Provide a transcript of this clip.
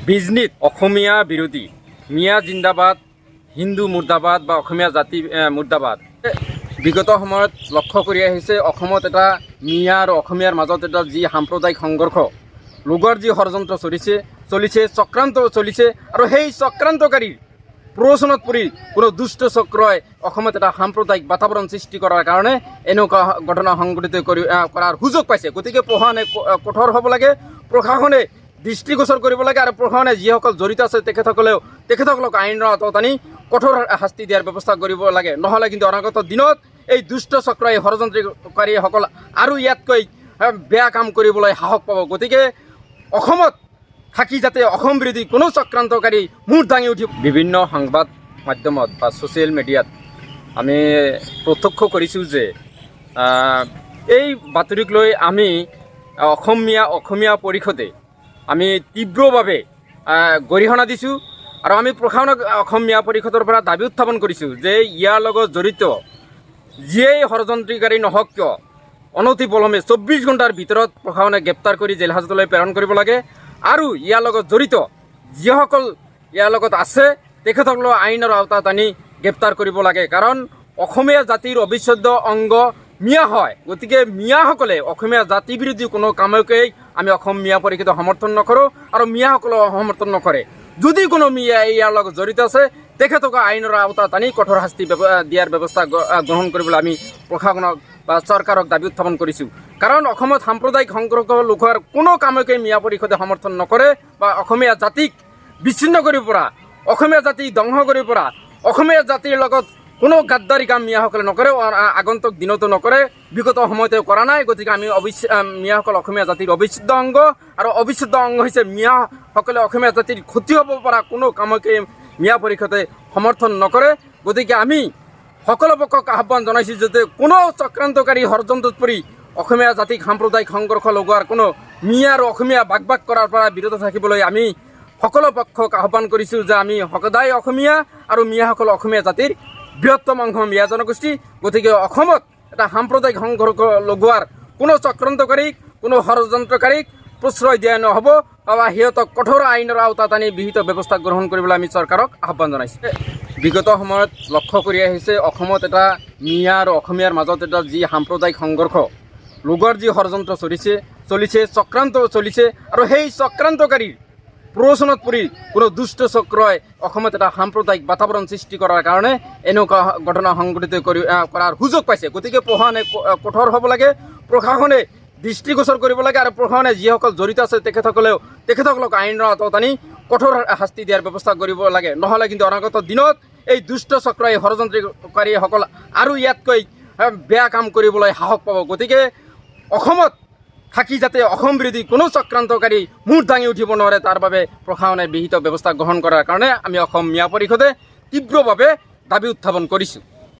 বিজনীত অসমীয়া বিৰোধী মিয়া জিন্দাবাদ, হিন্দু মুৰ্দাবাদ বা অসমীয়া জাতি মুৰ্দাবাদ বিগত সময়ত লক্ষ্য কৰি আহিছে। অসমত এটা মিয়া আৰু অসমীয়াৰ মাজত এটা যি সাম্প্ৰদায়িক সংঘৰ্ষ লোকৰ যি ষড়যন্ত্ৰ চলিছে চক্ৰান্ত চলিছে, আৰু সেই চক্ৰান্তকাৰীৰ প্ৰৰোচনত পৰি কোনো দুষ্ট চক্ৰই অসমত এটা সাম্প্ৰদায়িক বাতাবৰণ সৃষ্টি কৰাৰ কাৰণে এনেকুৱা ঘটনা সংঘটিত কৰাৰ সুযোগ পাইছে। গতিকে প্ৰশাসনে কঠোৰ হ'ব লাগে, প্ৰশাসনে দৃষ্টিগোচৰ কৰিব লাগে, আৰু প্ৰশাসনে যিসকল জড়িত আছে তেখেতসকলক আইনৰ আওতাত আনি কঠোৰ শাস্তি দিয়াৰ ব্যৱস্থা কৰিব লাগে। নহ'লে কিন্তু অনাগত দিনত এই দুষ্ট চক্ৰ, এই ষড়যন্ত্ৰকাৰীসকল আৰু ইয়াতকৈ বেয়া কাম কৰিবলৈ সাহস পাব। গতিকে অসমত থাকি যাতে অসম বিৰোধী কোনো চক্ৰান্তকাৰী মূৰ দাঙি উঠি বিভিন্ন সংবাদ মাধ্যমত বা ছ'চিয়েল মিডিয়াত আমি প্ৰত্যক্ষ কৰিছোঁ যে এই বাতৰিক লৈ আমি অসমীয়া পৰিষদে আমি তীব্ৰভাৱে গৰিহণা দিছোঁ, আৰু আমি প্ৰশাসনক অসমীয়া পৰিষদৰ পৰা দাবী উত্থাপন কৰিছোঁ যে ইয়াৰ লগত জড়িত যিয়েই ষড়যন্ত্ৰকাৰী নহওক কিয় অনতিপলমে 24 ঘণ্টাৰ ভিতৰত প্ৰশাসনে গ্ৰেপ্তাৰ কৰি জেল হাজতলৈ প্ৰেৰণ কৰিব লাগে, আৰু ইয়াৰ লগত জড়িত যিসকল ইয়াৰ লগত আছে তেখেতসকলক আইনৰ আওতাত আনি গ্ৰেপ্তাৰ কৰিব লাগে। কাৰণ অসমীয়া জাতিৰ অবিচ্ছেদ্য অংগ মিয়া হয়। গতিকে মিয়াসকলে অসমীয়া জাতি বিৰোধী কোনো কামকেই আমি অসমীয়া পৰিষদে সমৰ্থন নকৰোঁ, আৰু মিয়াসকলেও সমৰ্থন নকৰে। যদি কোনো মিয়া ইয়াৰ লগত জড়িত আছে তেখেতক আইনৰ আওতাত আনি কঠোৰ শাস্তি দিয়াৰ ব্যৱস্থা গ্ৰহণ কৰিবলৈ আমি প্ৰশাসনক বা চৰকাৰক দাবী উত্থাপন কৰিছোঁ। কাৰণ অসমত সাম্প্ৰদায়িক সংঘৰ্ষ লোকৰ কোনো কামকে মিয়া পৰিষদে সমৰ্থন নকৰে, বা অসমীয়া জাতিক বিচ্ছিন্ন কৰিব পৰা, অসমীয়া জাতি ধ্বংস কৰিব পৰা, অসমীয়া জাতিৰ লগত কোনো গাদ্দাৰী কাম মিয়াসকলে নকৰে, আগন্তুক দিনতো নকৰে, বিগত সময়তে কৰা নাই। গতিকে আমি মিয়াসকল অসমীয়া জাতিৰ অবিচ্ছেদ্য অংগ, আৰু অবিচ্ছেদ্য অংগ হৈছে মিয়াসকলে অসমীয়া জাতিৰ ক্ষতি হ'ব পৰা কোনো কামকে মিয়া পৰিষদে সমৰ্থন নকৰে। গতিকে আমি সকলো পক্ষক আহ্বান জনাইছোঁ যাতে কোনো চক্ৰান্তকাৰী ষড়যন্ত্ৰত পৰি অসমীয়া জাতিক সাম্প্ৰদায়িক সংঘৰ্ষ লগোৱাৰ কোনো মিয়া আৰু অসমীয়া ভাগ কৰাৰ পৰা বিৰত থাকিবলৈ আমি সকলো পক্ষক আহ্বান কৰিছোঁ যে আমি সদায় অসমীয়া, আৰু মিয়াসকল অসমীয়া জাতিৰ বৃহত্তম অংশ মিয়া জনগোষ্ঠী। গতিকে অসমত এটা সাম্প্ৰদায়িক সংঘৰ্ষ লগোৱাৰ কোনো চক্ৰান্তকাৰীক, কোনো ষড়যন্ত্ৰকাৰীক প্ৰশ্ৰয় দিয়া নহ'ব, বা সিহঁতক কঠোৰ আইনৰ আওতাত আনি বিহিত ব্যৱস্থা গ্ৰহণ কৰিবলৈ আমি চৰকাৰক আহ্বান জনাইছোঁ। বিগত সময়ত লক্ষ্য কৰি আহিছে। অসমত এটা মিয়া আৰু অসমীয়াৰ মাজত এটা যি সাম্প্ৰদায়িক সংঘৰ্ষ লোকৰ যি ষড়যন্ত্ৰ চলিছে চক্ৰান্ত চলিছে, আৰু সেই চক্ৰান্তকাৰীৰ প্ৰৰোচনত পৰি কোনো দুষ্ট চক্ৰই অসমত এটা সাম্প্ৰদায়িক বাতাবৰণ সৃষ্টি কৰাৰ কাৰণে এনেকুৱা ঘটনা সংঘটিত কৰাৰ সুযোগ পাইছে। গতিকে প্ৰশাসনে কঠোৰ হ'ব লাগে, প্ৰশাসনে দৃষ্টিগোচৰ কৰিব লাগে, আৰু প্ৰশাসনে যিসকল জড়িত আছে তেখেতসকলক আইনৰ আওতাত আনি কঠোৰ শাস্তি দিয়াৰ ব্যৱস্থা কৰিব লাগে। নহ'লে কিন্তু অনাগত দিনত এই দুষ্ট চক্ৰ, এই ষড়যন্ত্ৰকাৰীসকল আৰু ইয়াতকৈ বেয়া কাম কৰিবলৈ সাহস পাব। গতিকে অসমত থাকি যাতে অসম বিৰোধী কোনো চক্ৰান্তকাৰী মূৰ দাঙি উঠিব নোৱাৰে, তাৰ বাবে প্ৰশাসনে বিহিত ব্যৱস্থা গ্ৰহণ কৰাৰ কাৰণে আমি অসমীয়া পৰিষদে তীব্ৰভাৱে দাবী উত্থাপন কৰিছোঁ।